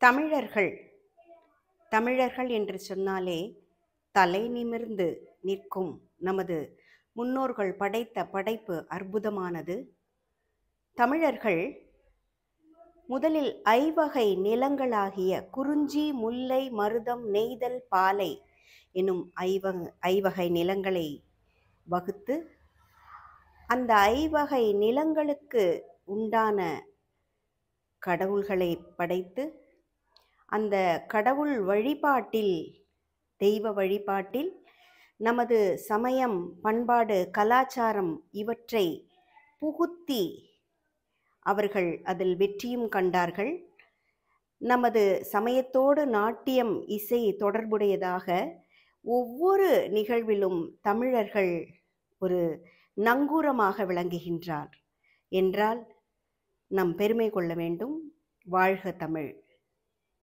தமிழர்கள் தமிழர்கள் என்று சொன்னாலே தலை நிமிர்ந்து நிற்கும் நமது முன்னோர்கள் படைத்த படைப்பு அற்புதமானது. தமிழர்கள் முதலில் ஐவகை நிலங்களாகிய குறிஞ்சி, முல்லை, மருதம், நெய்தல், பாலை எனும் ஐவகை நிலங்களை வகுத்து அந்த ஐவகை நிலங்களுக்கு உண்டான கடவுள்களை படைத்து அந்த கடவுள் வழிபாட்டில், தெய்வ வழிபாட்டில் நமது சமயம், பண்பாடு, கலாச்சாரம் இவற்றை புகுத்தி அவர்கள் அதில் வெற்றியும் கண்டார்கள். நமது சமயத்தோடு நாட்டியம், இசை தொடர்புடையதாக ஒவ்வொரு நிகழ்விலும் தமிழர்கள் ஒரு நங்கூரமாக விளங்குகின்றார் என்றால் நம் பெருமை கொள்ள வேண்டும். வாழ்க தமிழ்!